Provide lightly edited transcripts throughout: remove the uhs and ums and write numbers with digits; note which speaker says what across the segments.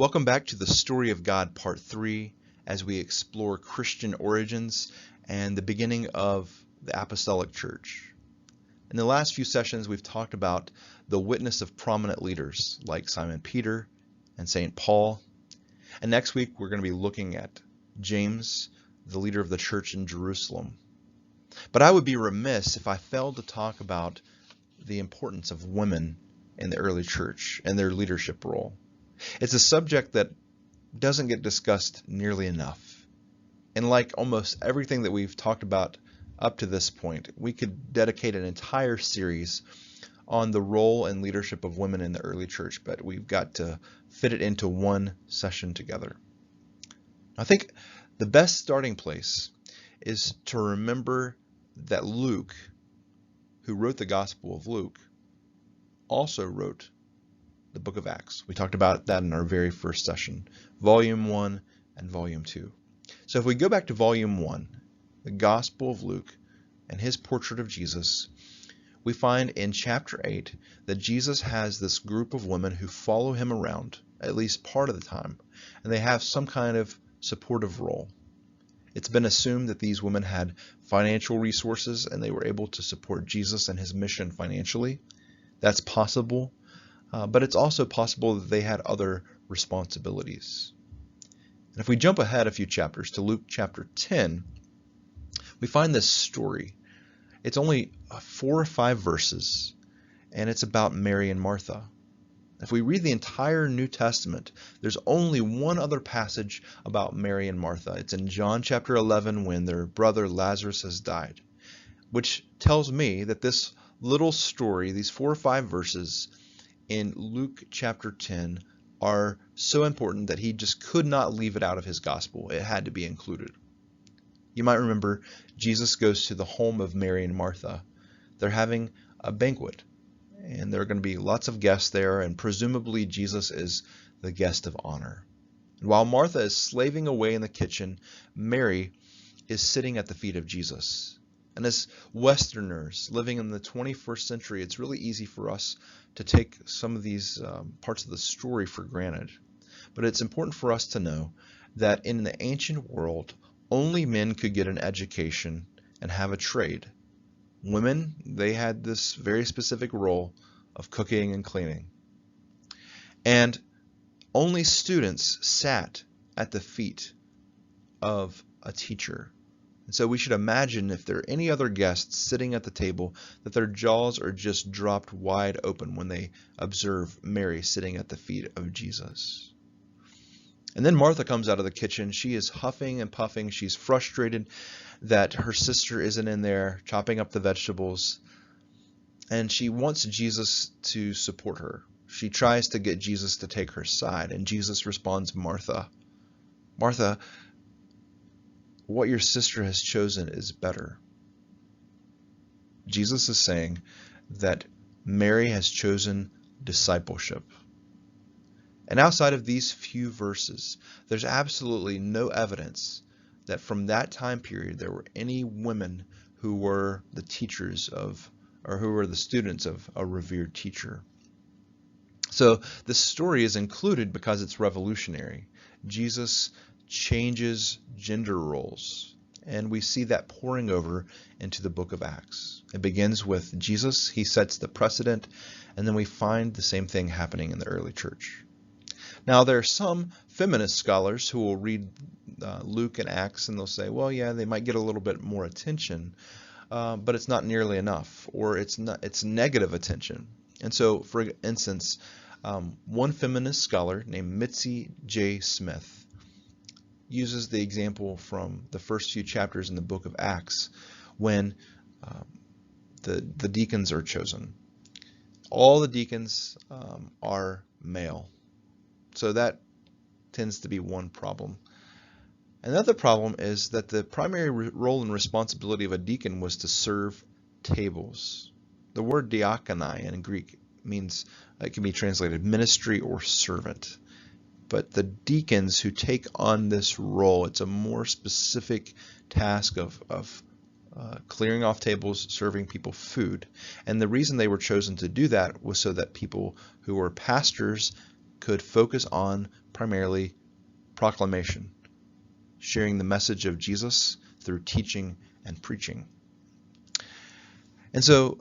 Speaker 1: Welcome back to the Story of God Part 3 as we explore Christian origins and the beginning of the Apostolic Church. In the last few sessions, we've talked about the witness of prominent leaders like Simon Peter and St. Paul. And next week, we're going to be looking at James, the leader of the church in Jerusalem. But I would be remiss if I failed to talk about the importance of women in the early church and their leadership role. It's a subject that doesn't get discussed nearly enough. And like almost everything that we've talked about up to this point, we could dedicate an entire series on the role and leadership of women in the early church, but we've got to fit it into one session together. I think the best starting place is to remember that Luke, who wrote the Gospel of Luke, also wrote the book of Acts. We talked about that in our very first session, Volume 1 and Volume 2. So if we go back to Volume 1, the Gospel of Luke and his portrait of Jesus, we find in chapter 8 that Jesus has this group of women who follow him around, at least part of the time, and they have some kind of supportive role. It's been assumed that these women had financial resources and they were able to support Jesus and his mission financially. That's possible. But it's also possible that they had other responsibilities. And if we jump ahead a few chapters to Luke chapter 10, we find this story. It's only 4 or 5 verses, and it's about Mary and Martha. If we read the entire New Testament, there's only one other passage about Mary and Martha. It's in John chapter 11 when their brother Lazarus has died, which tells me that this little story, these 4 or 5 verses, in Luke chapter 10 are so important that he just could not leave it out of his gospel. It had to be included. You might remember Jesus goes to the home of Mary and Martha. They're having a banquet, and there are going to be lots of guests there, and presumably Jesus is the guest of honor. And while Martha is slaving away in the kitchen, Mary is sitting at the feet of Jesus. And as Westerners living in the 21st century, it's really easy for us to take some of these parts of the story for granted. But it's important for us to know that in the ancient world, only men could get an education and have a trade. Women, they had this very specific role of cooking and cleaning. And only students sat at the feet of a teacher. And so we should imagine if there are any other guests sitting at the table that their jaws are just dropped wide open when they observe Mary sitting at the feet of Jesus. And then Martha comes out of the kitchen. She is huffing and puffing. She's frustrated that her sister isn't in there chopping up the vegetables. And she wants Jesus to support her. She tries to get Jesus to take her side. And Jesus responds, Martha, Martha, what your sister has chosen is better. Jesus is saying that Mary has chosen discipleship. And outside of these few verses, there's absolutely no evidence that from that time period there were any women who were the teachers of, or who were the students of a revered teacher. So this story is included because it's revolutionary. Jesus changes gender roles, and we see that pouring over into the book of Acts. It begins with Jesus. He sets the precedent, and then we find the same thing happening in the early church. Now, there are some feminist scholars who will read Luke and Acts, and they'll say, well, yeah, they might get a little bit more attention, but it's not nearly enough, or it's negative attention. And so, for instance, one feminist scholar named Mitzi J. Smith uses the example from the first few chapters in the book of Acts when the deacons are chosen. All the deacons are male. So that tends to be one problem. Another problem is that the primary role and responsibility of a deacon was to serve tables. The word diakonai in Greek means, it can be translated ministry or servant. But the deacons who take on this role, it's a more specific task of clearing off tables, serving people food. And the reason they were chosen to do that was so that people who were pastors could focus on primarily proclamation, sharing the message of Jesus through teaching and preaching. And so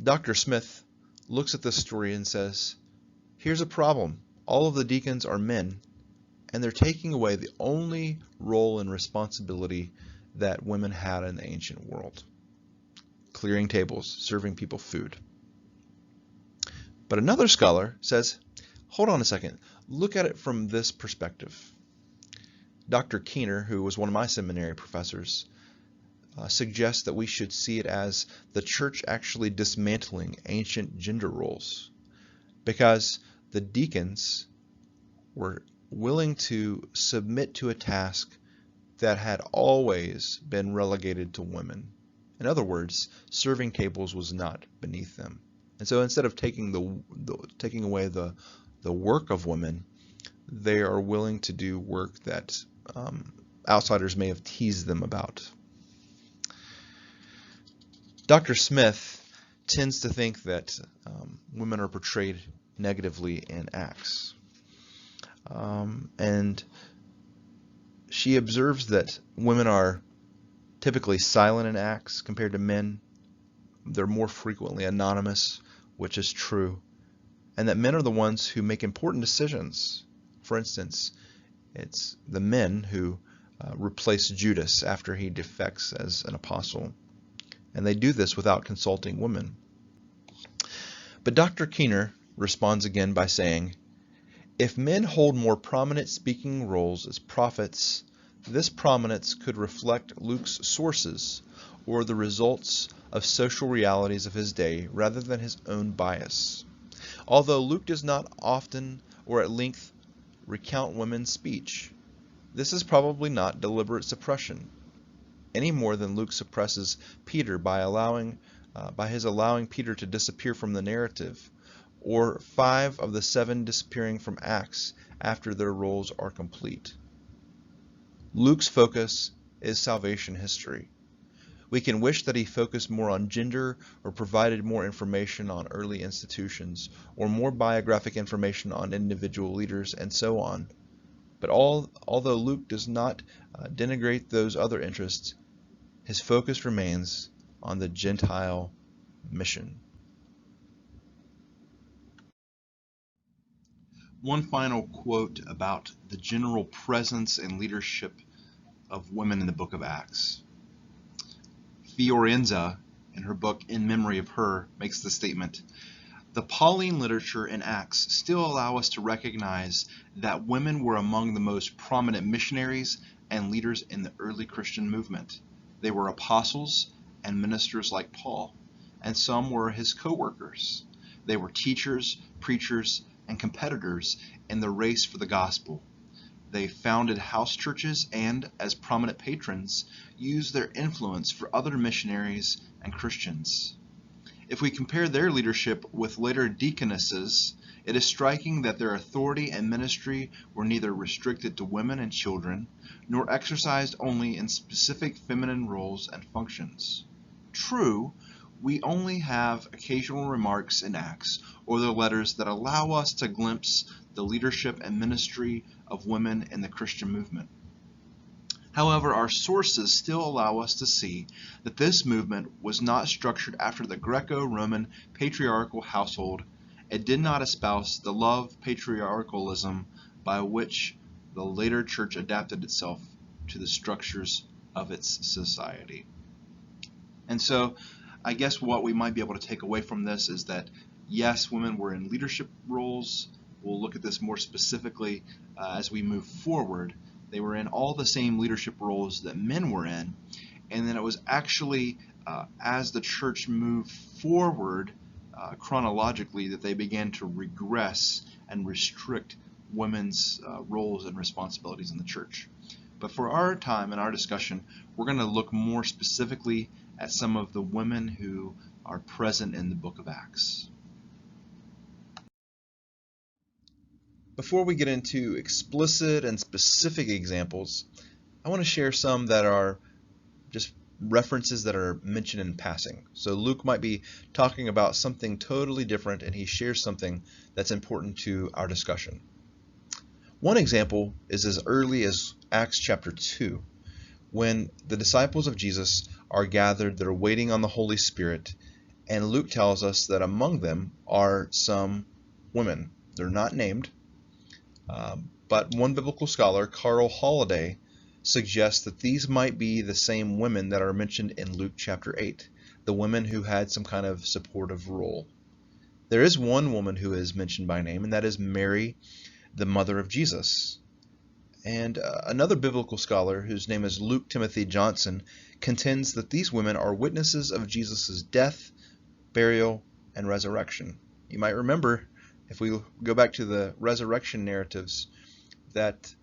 Speaker 1: Dr. Smith looks at this story and says, here's a problem. All of the deacons are men, and they're taking away the only role and responsibility that women had in the ancient world: clearing tables, serving people food. But another scholar says, hold on a second, look at it from this perspective. Dr. Keener, who was one of my seminary professors, suggests that we should see it as the church actually dismantling ancient gender roles, because the deacons were willing to submit to a task that had always been relegated to women. In other words, serving tables was not beneath them. And so instead of taking away the work of women, they are willing to do work that outsiders may have teased them about. Dr. Smith tends to think that women are portrayed negatively in Acts. And she observes that women are typically silent in Acts compared to men. They're more frequently anonymous, which is true. And that men are the ones who make important decisions. For instance, it's the men who replace Judas after he defects as an apostle. And they do this without consulting women. But Dr. Keener responds again by saying, if men hold more prominent speaking roles as prophets, this prominence could reflect Luke's sources or the results of social realities of his day rather than his own bias. Although Luke does not often or at length recount women's speech, this is probably not deliberate suppression, any more than Luke suppresses Peter by his allowing Peter to disappear from the narrative, or 5 of the 7 disappearing from Acts after their roles are complete. Luke's focus is salvation history. We can wish that he focused more on gender or provided more information on early institutions or more biographic information on individual leaders and so on. But although Luke does not denigrate those other interests, his focus remains on the Gentile mission. One final quote about the general presence and leadership of women in the book of Acts. Fiorenza, in her book In Memory of Her, makes the statement, the Pauline literature and Acts still allow us to recognize that women were among the most prominent missionaries and leaders in the early Christian movement. They were apostles and ministers like Paul, and some were his co-workers. They were teachers, preachers, and competitors in the race for the gospel. They founded house churches and, as prominent patrons, used their influence for other missionaries and Christians. If we compare their leadership with later deaconesses, it is striking that their authority and ministry were neither restricted to women and children, nor exercised only in specific feminine roles and functions. True, we only have occasional remarks in Acts or the letters that allow us to glimpse the leadership and ministry of women in the Christian movement. However, our sources still allow us to see that this movement was not structured after the Greco-Roman patriarchal household. It did not espouse the love patriarchalism by which the later church adapted itself to the structures of its society. And so, I guess what we might be able to take away from this is that, yes, women were in leadership roles. We'll look at this more specifically as we move forward. They were in all the same leadership roles that men were in. And then it was actually as the church moved forward chronologically that they began to regress and restrict women's roles and responsibilities in the church. But for our time and our discussion, we're going to look more specifically at some of the women who are present in the book of Acts. Before we get into explicit and specific examples, I want to share some that are just references that are mentioned in passing. So Luke might be talking about something totally different, and he shares something that's important to our discussion. One example is as early as Acts chapter 2, when the disciples of Jesus are gathered that are waiting on the Holy Spirit, and Luke tells us that among them are some women. They're not named, but one biblical scholar, Carl Holliday, suggests that these might be the same women that are mentioned in Luke chapter 8, the women who had some kind of supportive role. There is one woman who is mentioned by name, and that is Mary, the mother of Jesus. And another biblical scholar, whose name is Luke Timothy Johnson, contends that these women are witnesses of Jesus' death, burial, and resurrection. You might remember, if we go back to the resurrection narratives, that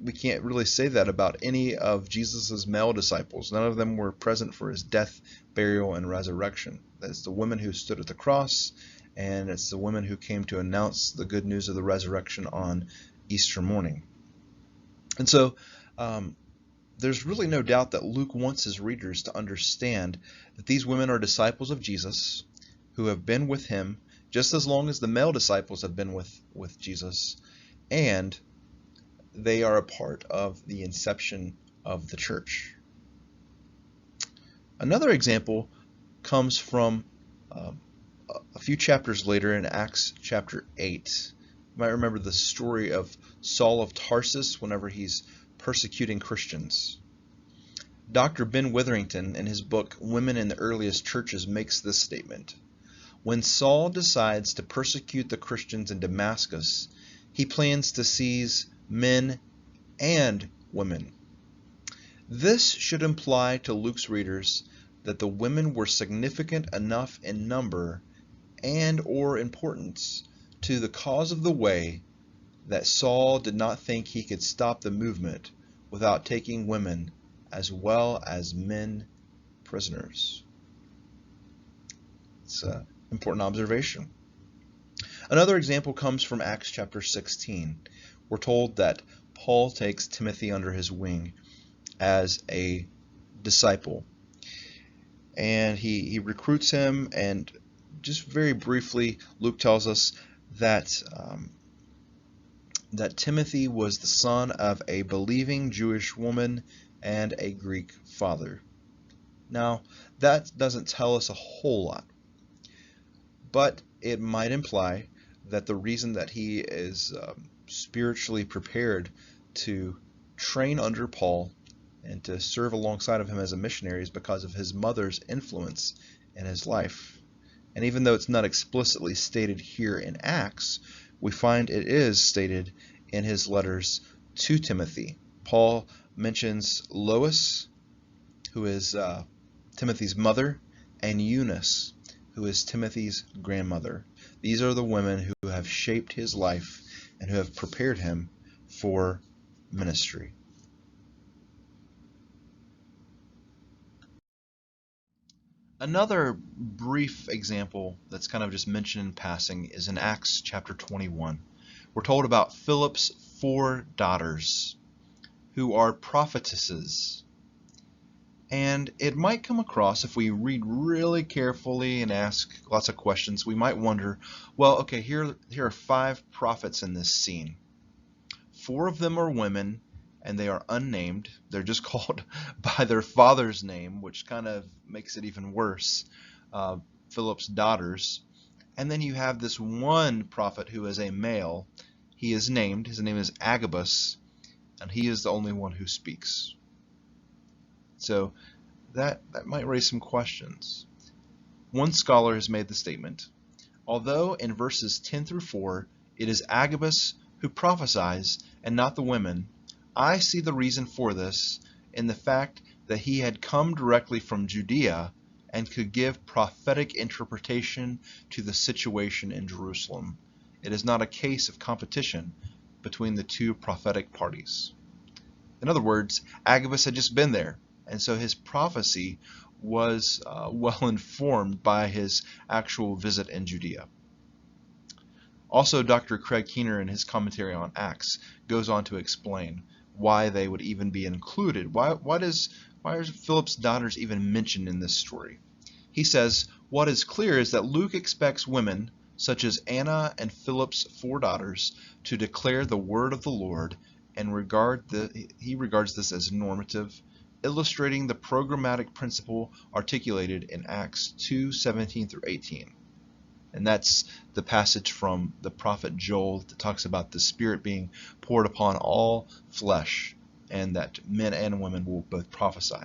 Speaker 1: we can't really say that about any of Jesus' male disciples. None of them were present for his death, burial, and resurrection. That's the women who stood at the cross, and it's the women who came to announce the good news of the resurrection on Easter morning. And so there's really no doubt that Luke wants his readers to understand that these women are disciples of Jesus who have been with him just as long as the male disciples have been with Jesus, and they are a part of the inception of the church. Another example comes from a few chapters later in Acts chapter 8. You might remember the story of Saul of Tarsus whenever he's persecuting Christians. Dr. Ben Witherington, in his book Women in the Earliest Churches, makes this statement. When Saul decides to persecute the Christians in Damascus, he plans to seize men and women. This should imply to Luke's readers that the women were significant enough in number and or importance to the cause of the way that Saul did not think he could stop the movement without taking women as well as men prisoners. It's an important observation. Another example comes from Acts chapter 16. We're told that Paul takes Timothy under his wing as a disciple, and he recruits him, and just very briefly, Luke tells us that that Timothy was the son of a believing Jewish woman and a Greek father. Now, that doesn't tell us a whole lot, but it might imply that the reason that he is spiritually prepared to train under Paul and to serve alongside of him as a missionary is because of his mother's influence in his life. And even though it's not explicitly stated here in Acts, we find it is stated in his letters to Timothy. Paul mentions Lois, who is Timothy's mother, and Eunice, who is Timothy's grandmother. These are the women who have shaped his life and who have prepared him for ministry. Another brief example that's kind of just mentioned in passing is in Acts chapter 21. We're told about Philip's 4 daughters who are prophetesses. And it might come across, if we read really carefully and ask lots of questions, we might wonder, well, okay, here are 5 prophets in this scene. 4 of them are women, and they are unnamed. They're just called by their father's name, which kind of makes it even worse, Philip's daughters. And then you have this one prophet who is a male. He is named. His name is Agabus, and he is the only one who speaks. So that might raise some questions. One scholar has made the statement, although in verses 10 through 4 it is Agabus who prophesies and not the women, I see the reason for this in the fact that he had come directly from Judea and could give prophetic interpretation to the situation in Jerusalem. It is not a case of competition between the 2 prophetic parties. In other words, Agabus had just been there, and so his prophecy was well informed by his actual visit in Judea. Also, Dr. Craig Keener, in his commentary on Acts, goes on to explain why they would even be included. Why are Philip's daughters even mentioned in this story? He says, what is clear is that Luke expects women, such as Anna and Philip's 4 daughters, to declare the word of the Lord, and he regards this as normative, illustrating the programmatic principle articulated in Acts 2:17 through 18. And that's the passage from the prophet Joel that talks about the Spirit being poured upon all flesh, and that men and women will both prophesy.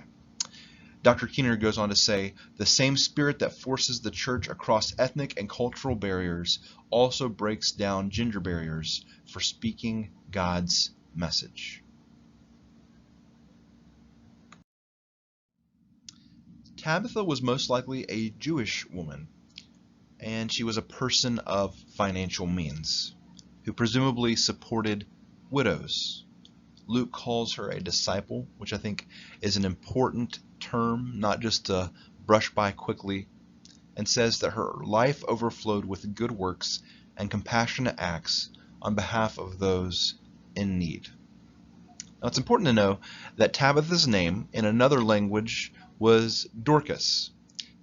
Speaker 1: Dr. Keener goes on to say, the same Spirit that forces the church across ethnic and cultural barriers also breaks down gender barriers for speaking God's message. Tabitha was most likely a Jewish woman, and she was a person of financial means, who presumably supported widows. Luke calls her a disciple, which I think is an important term, not just to brush by quickly, and says that her life overflowed with good works and compassionate acts on behalf of those in need. Now it's important to know that Tabitha's name in another language was Dorcas,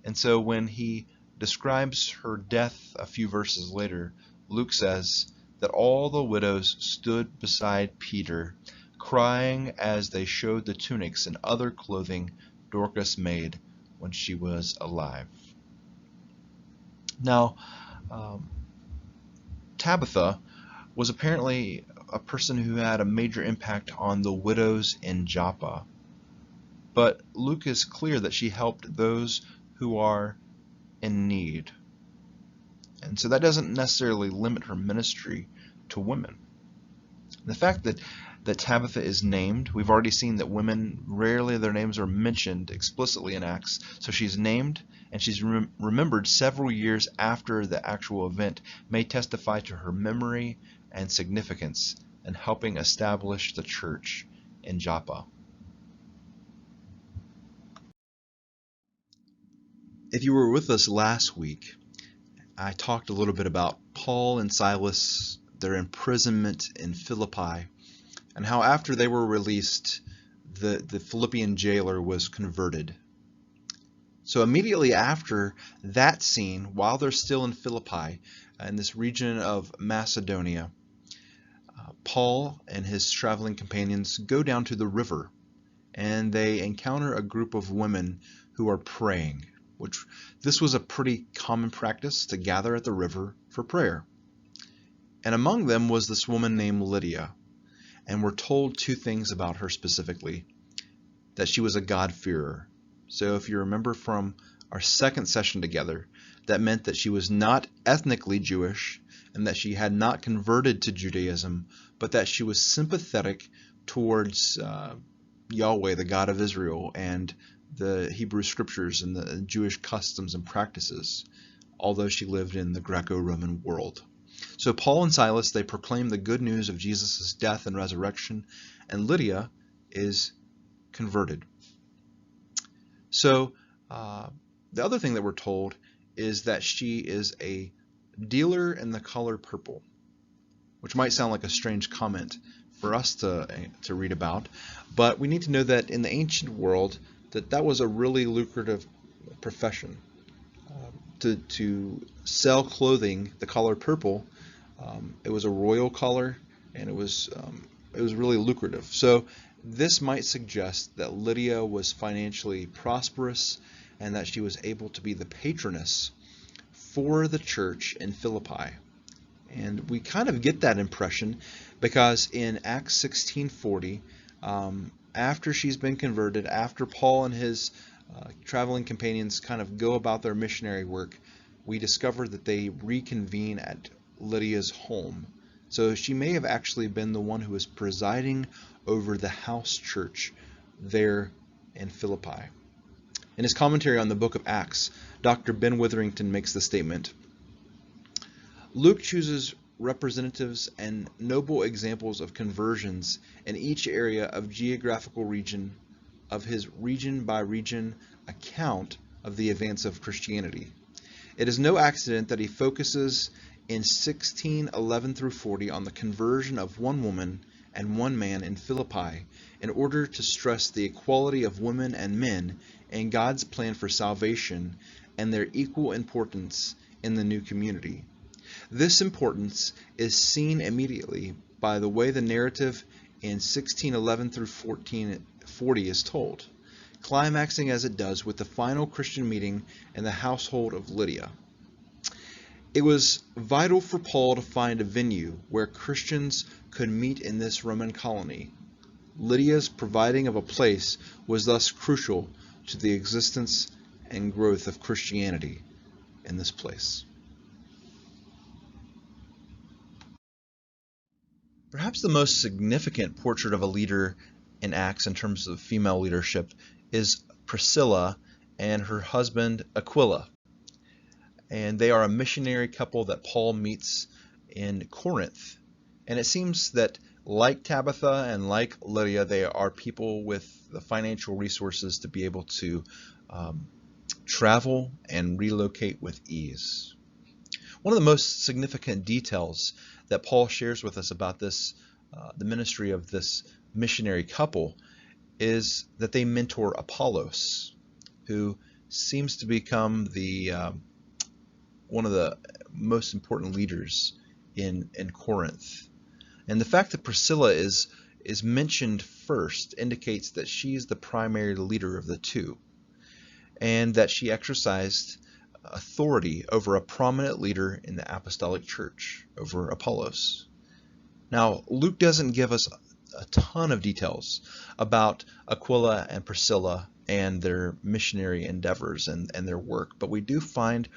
Speaker 1: and so when he describes her death a few verses later, Luke says that all the widows stood beside Peter, crying as they showed the tunics and other clothing Dorcas made when she was alive. Now, Tabitha was apparently a person who had a major impact on the widows in Joppa, but Luke is clear that she helped those who are in need. And so that doesn't necessarily limit her ministry to women. The fact that Tabitha is named, we've already seen that women, rarely their names are mentioned explicitly in Acts, so she's named and she's remembered several years after the actual event, may testify to her memory and significance in helping establish the church in Joppa. If you were with us last week, I talked a little bit about Paul and Silas, their imprisonment in Philippi, and how after they were released, the Philippian jailer was converted. So immediately after that scene, while they're still in Philippi, in this region of Macedonia, Paul and his traveling companions go down to the river, and they encounter a group of women who are praying. This was a pretty common practice to gather at the river for prayer. And among them was this woman named Lydia, and we're told two things about her specifically: that she was a God-fearer. So if you remember from our second session together, that meant that she was not ethnically Jewish and that she had not converted to Judaism, but that she was sympathetic towards Yahweh, the God of Israel, and the Hebrew scriptures and the Jewish customs and practices, although she lived in the Greco-Roman world. So Paul and Silas, they proclaim the good news of Jesus' death and resurrection, and Lydia is converted. So the other thing that we're told is that she is a dealer in the color purple, which might sound like a strange comment for us to read about, but we need to know that in the ancient world, that was a really lucrative profession. To sell clothing the color purple, it was a royal color, and it was really lucrative. So this might suggest that Lydia was financially prosperous and that she was able to be the patroness for the church in Philippi. And we kind of get that impression because in Acts 16:40, after she's been converted, after Paul and his traveling companions kind of go about their missionary work, we discover that they reconvene at Lydia's home. So she may have actually been the one who was presiding over the house church there in Philippi. In his commentary on the book of Acts, Dr. Ben Witherington makes the statement: Luke chooses representatives and noble examples of conversions in each area of geographical region of his region by region account of the advance of Christianity. It is no accident that he focuses in 16:11 through 40 on the conversion of one woman and one man in Philippi in order to stress the equality of women and men in God's plan for salvation and their equal importance in the new community. This importance is seen immediately by the way the narrative in 1611 through 1440 is told, climaxing as it does with the final Christian meeting in the household of Lydia. It was vital for Paul to find a venue where Christians could meet in this Roman colony. Lydia's providing of a place was thus crucial to the existence and growth of Christianity in this place. Perhaps the most significant portrait of a leader in Acts in terms of female leadership is Priscilla and her husband Aquila. And they are a missionary couple that Paul meets in Corinth. And it seems that like Tabitha and like Lydia, they are people with the financial resources to be able to travel and relocate with ease. One of the most significant details that Paul shares with us about this, the ministry of this missionary couple, is that they mentor Apollos, who seems to become the one of the most important leaders in Corinth. And the fact that Priscilla is mentioned first indicates that she's the primary leader of the two, and that she exercised authority over a prominent leader in the apostolic church, over Apollos. Now, Luke doesn't give us a ton of details about Aquila and Priscilla and their missionary endeavors and their work, but we do find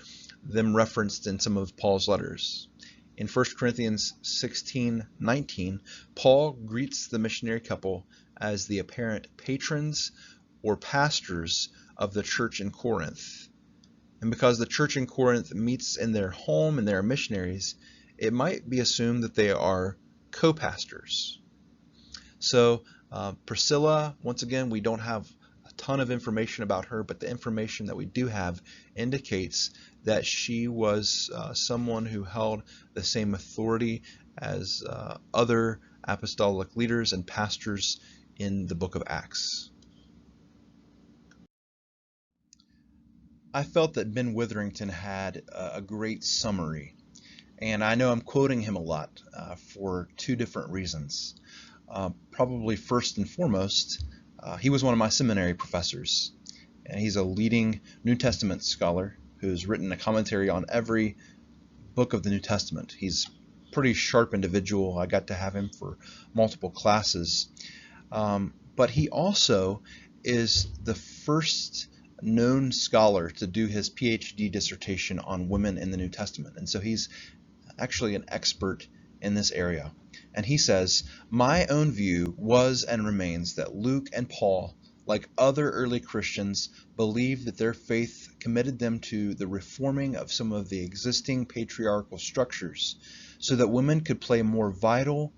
Speaker 1: them referenced in some of Paul's letters. In 1 Corinthians 16:19, Paul greets the missionary couple as the apparent patrons or pastors of the church in Corinth. And because the church in Corinth meets in their home and they are missionaries, it might be assumed that they are co-pastors. So Priscilla, once again, we don't have a ton of information about her, but the information that we do have indicates that she was someone who held the same authority as other apostolic leaders and pastors in the book of Acts. I felt that Ben Witherington had a great summary, and I know I'm quoting him a lot for two different reasons. Probably first and foremost, he was one of my seminary professors, and he's a leading New Testament scholar who's written a commentary on every book of the New Testament. He's a pretty sharp individual. I got to have him for multiple classes, but he also is the first known scholar to do his PhD dissertation on women in the New Testament, and so he's actually an expert in this area. And he says, "My own view was and remains that Luke and Paul, like other early Christians, believed that their faith committed them to the reforming of some of the existing patriarchal structures so that women could play more vital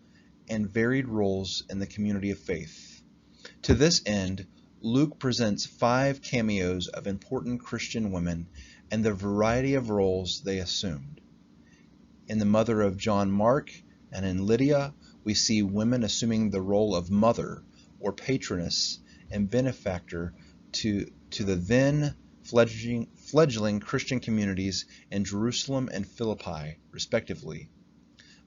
Speaker 1: and varied roles in the community of faith. To this end, Luke presents 5 cameos of important Christian women and the variety of roles they assumed. In the mother of John Mark and in Lydia, we see women assuming the role of mother or patroness and benefactor to the then fledgling Christian communities in Jerusalem and Philippi, respectively.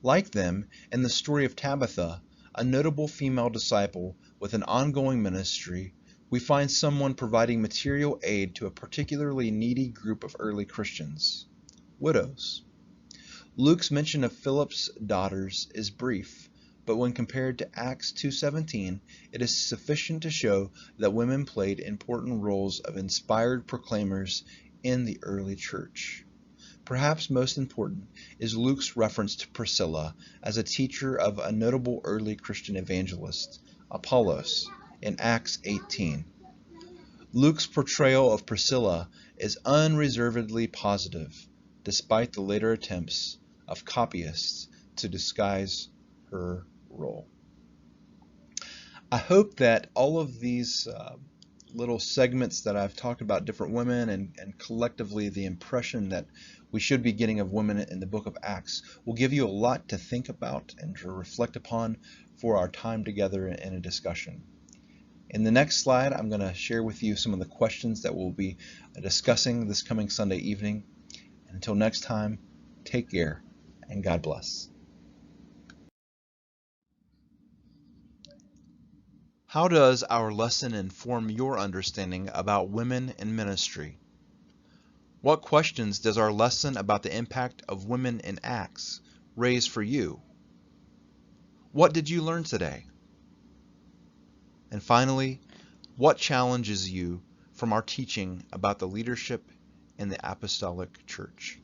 Speaker 1: Like them, in the story of Tabitha, a notable female disciple with an ongoing ministry, we find someone providing material aid to a particularly needy group of early Christians, widows. Luke's mention of Philip's daughters is brief, but when compared to Acts 2:17, it is sufficient to show that women played important roles of inspired proclaimers in the early church. Perhaps most important is Luke's reference to Priscilla as a teacher of a notable early Christian evangelist, Apollos, in Acts 18. Luke's portrayal of Priscilla is unreservedly positive, despite the later attempts of copyists to disguise her role. I hope that all of these little segments that I've talked about different women and collectively the impression that we should be getting of women in the book of Acts will give you a lot to think about and to reflect upon for our time together in a discussion. In the next slide, I'm going to share with you some of the questions that we'll be discussing this coming Sunday evening. Until next time, take care. and God bless. How does our lesson inform your understanding about women in ministry? What questions does our lesson about the impact of women in Acts raise for you? What did you learn today? And finally, what challenges you from our teaching about the leadership in the apostolic church?